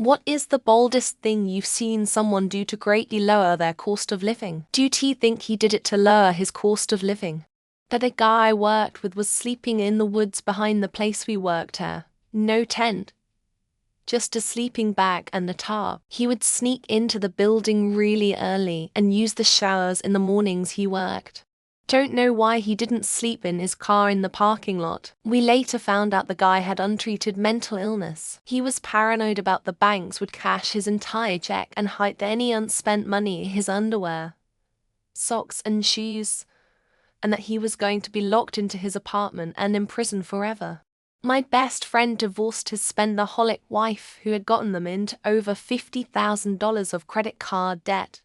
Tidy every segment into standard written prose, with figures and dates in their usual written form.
What is the boldest thing you've seen someone do to greatly lower their cost of living? Do you think he did it to lower his cost of living? That a guy I worked with was sleeping in the woods behind the place we worked at. No tent. Just a sleeping bag and a tarp. He would sneak into the building really early and use the showers in the mornings he worked. Don't know why he didn't sleep in his car in the parking lot. We later found out the guy had untreated mental illness. He was paranoid about the banks would cash his entire check and hide any unspent money in his underwear, socks and shoes, and that he was going to be locked into his apartment and in prison forever. My best friend divorced his spendaholic wife who had gotten them into over $50,000 of credit card debt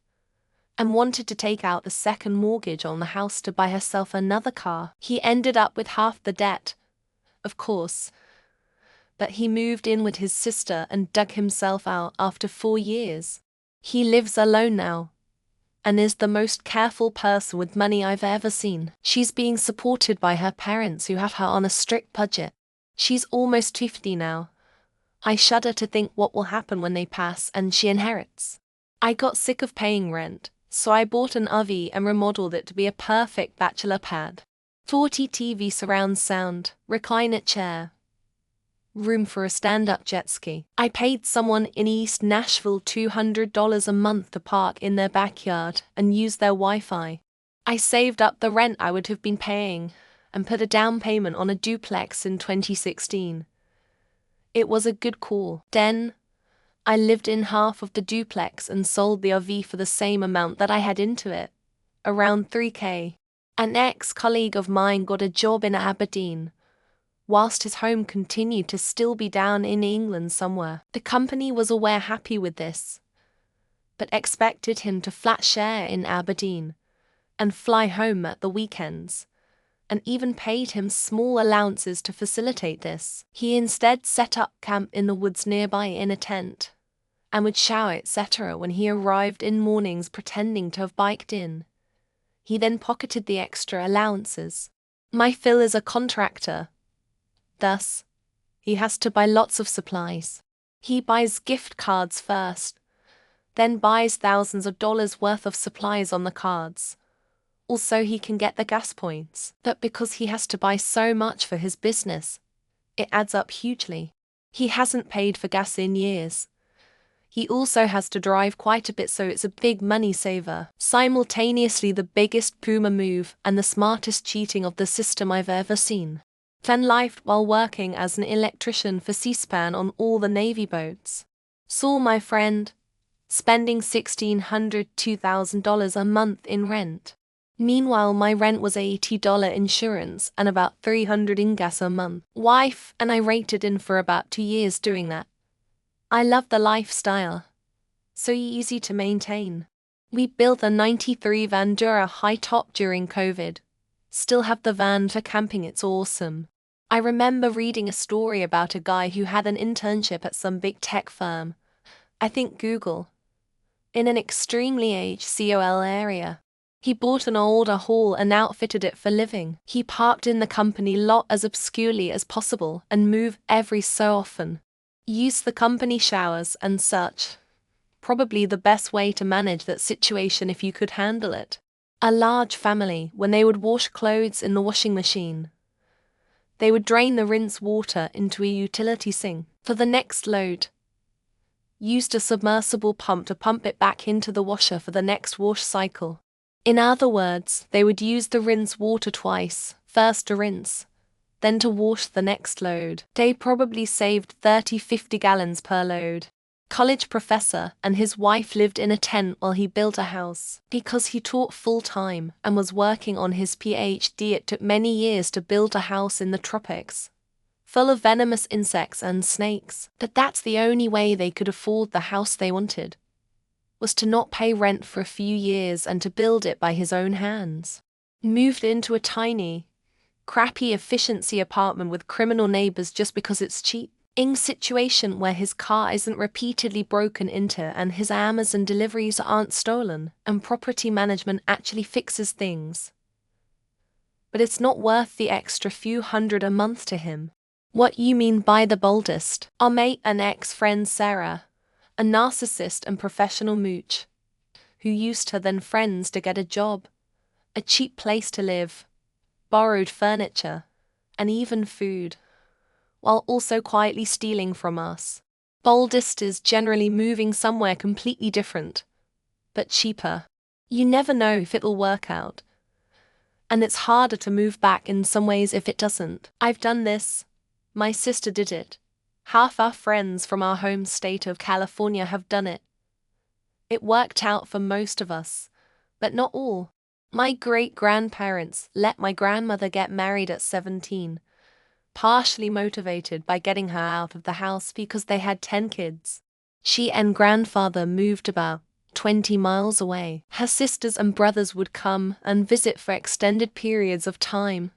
and wanted to take out the second mortgage on the house to buy herself another car. He ended up with half the debt, of course, but he moved in with his sister and dug himself out after 4 years. He lives alone now and is the most careful person with money I've ever seen. She's being supported by her parents who have her on a strict budget. She's almost 50 now. I shudder to think what will happen when they pass and she inherits. I got sick of paying rent, so I bought an RV and remodeled it to be a perfect bachelor pad. 40 TV surround sound, recliner chair, room for a stand-up jet ski. I paid someone in East Nashville $200 a month to park in their backyard and use their Wi-Fi. I saved up the rent I would have been paying and put a down payment on a duplex in 2016. It was a good call. Then, I lived in half of the duplex and sold the RV for the same amount that I had into it, around $3,000. An ex-colleague of mine got a job in Aberdeen, whilst his home continued to still be down in England somewhere. The company was aware happy with this, but expected him to flat share in Aberdeen and fly home at the weekends, and even paid him small allowances to facilitate this. He instead set up camp in the woods nearby in a tent, and would shower etc. when he arrived in mornings pretending to have biked in. He then pocketed the extra allowances. My Phil is a contractor. Thus, he has to buy lots of supplies. He buys gift cards first, then buys thousands of dollars worth of supplies on the cards. Also, he can get the gas points. But because he has to buy so much for his business, it adds up hugely. He hasn't paid for gas in years. He also has to drive quite a bit, so it's a big money saver. Simultaneously the biggest Puma move and the smartest cheating of the system I've ever seen. Fan life while working as an electrician for C-SPAN on all the Navy boats. Saw my friend spending $1,600 to $2,000 a month in rent. Meanwhile, my rent was $80 insurance and about $300 in gas a month. Wife and I rated in for about 2 years doing that. I love the lifestyle. So easy to maintain. We built a 93 Vandura high top during COVID. Still have the van for camping, it's awesome. I remember reading a story about a guy who had an internship at some big tech firm, I think Google, in an extremely HCOL area. He bought an older haul and outfitted it for living. He parked in the company lot as obscurely as possible and moved every so often. Used the company showers and such. Probably the best way to manage that situation if you could handle it. A large family, when they would wash clothes in the washing machine, they would drain the rinse water into a utility sink. For the next load, used a submersible pump to pump it back into the washer for the next wash cycle. In other words, they would use the rinse water twice, first to rinse, then to wash the next load. They probably saved 30-50 gallons per load. College professor and his wife lived in a tent while he built a house. Because he taught full-time and was working on his PhD, it took many years to build a house in the tropics, full of venomous insects and snakes. But that's the only way they could afford the house they wanted, was to not pay rent for a few years and to build it by his own hands. Moved into a tiny, crappy efficiency apartment with criminal neighbors just because it's cheap. In a situation where his car isn't repeatedly broken into and his Amazon deliveries aren't stolen, and property management actually fixes things. But it's not worth the extra few hundred a month to him. What you mean by the boldest? Our mate and ex-friend Sarah A narcissist and professional mooch, who used her then friends to get a job, a cheap place to live, borrowed furniture, and even food, while also quietly stealing from us. Boldest is generally moving somewhere completely different, but cheaper. You never know if it'll work out. And it's harder to move back in some ways if it doesn't. I've done this. My sister did it. Half our friends from our home state of California have done it. It worked out for most of us, but not all. My great-grandparents let my grandmother get married at 17, partially motivated by getting her out of the house because they had 10 kids. She and grandfather moved about 20 miles away. Her sisters and brothers would come and visit for extended periods of time,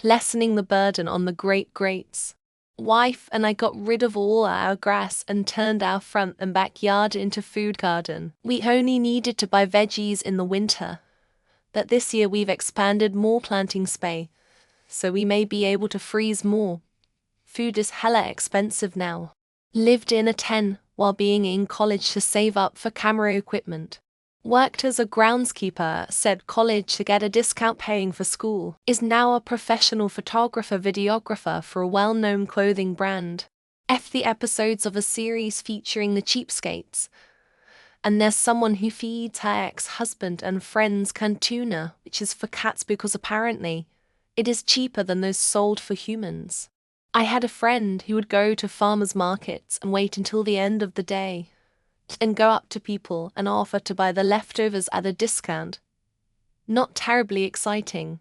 lessening the burden on the great-greats. Wife and I got rid of all our grass and turned our front and backyard into food garden. We only needed to buy veggies in the winter, but this year we've expanded more planting space, so we may be able to freeze more. Food is hella expensive now. Lived in a tent while being in college to save up for camera equipment. Worked as a groundskeeper at said college to get a discount paying for school. Is now a professional photographer-videographer for a well-known clothing brand. The episodes of a series featuring the cheapskates. And there's someone who feeds her ex-husband and friends canned tuna, which is for cats because apparently it is cheaper than those sold for humans. I had a friend who would go to farmers markets and wait until the end of the day, and go up to people and offer to buy the leftovers at a discount. Not terribly exciting,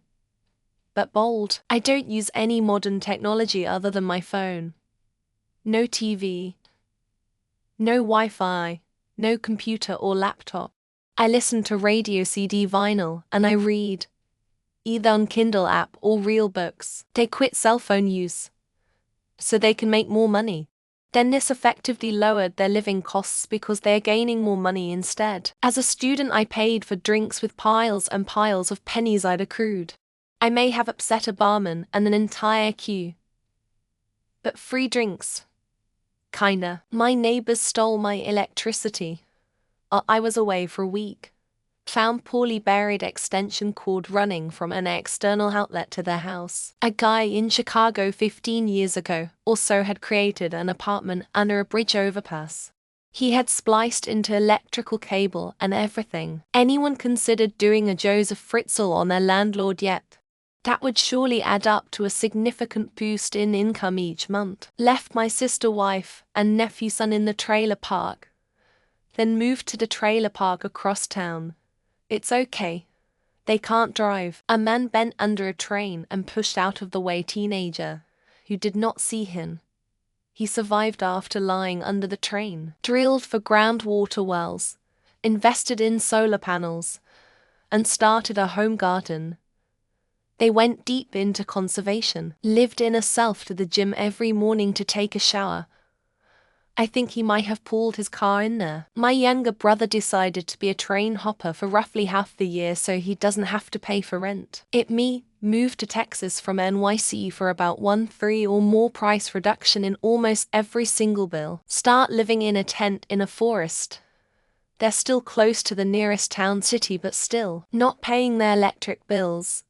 but bold. I don't use any modern technology other than my phone. No TV, no Wi-Fi, no computer or laptop. I listen to radio, CD, vinyl, and I read, either on Kindle app or real books. They quit cell phone use, so they can make more money. Then this effectively lowered their living costs because they are gaining more money instead. As a student, I paid for drinks with piles and piles of pennies I'd accrued. I may have upset a barman and an entire queue, but free drinks. Kinda. My neighbors stole my electricity. I was away for a week. Found poorly buried extension cord running from an external outlet to their house. A guy in Chicago 15 years ago also had created an apartment under a bridge overpass. He had spliced into electrical cable and everything. Anyone considered doing a Joseph Fritzl on their landlord yet? That would surely add up to a significant boost in income each month. Left my sister wife and nephew son in the trailer park, then moved to the trailer park across town. It's okay. They can't drive. A man bent under a train and pushed out of the way teenager, who did not see him. He survived after lying under the train. Drilled for groundwater wells, invested in solar panels, and started a home garden. They went deep into conservation. Lived in a self to the gym every morning to take a shower. I think he might have pulled his car in there. My younger brother decided to be a train hopper for roughly half the year so he doesn't have to pay for rent. Moved to Texas from NYC for about 1/3 or more price reduction in almost every single bill. Start living in a tent in a forest. They're still close to the nearest town city but still not paying their electric bills.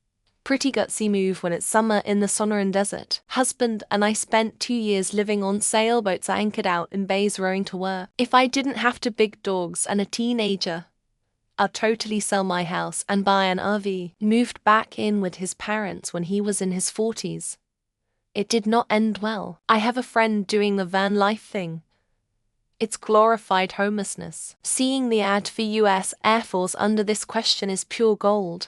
Pretty gutsy move when it's summer in the Sonoran Desert. Husband and I spent 2 years living on sailboats anchored out in bays rowing to work. If I didn't have to big dogs and a teenager, I'd totally sell my house and buy an RV. Moved back in with his parents when he was in his 40s. It did not end well. I have a friend doing the van life thing. It's glorified homelessness. Seeing the ad for US Air Force under this question is pure gold.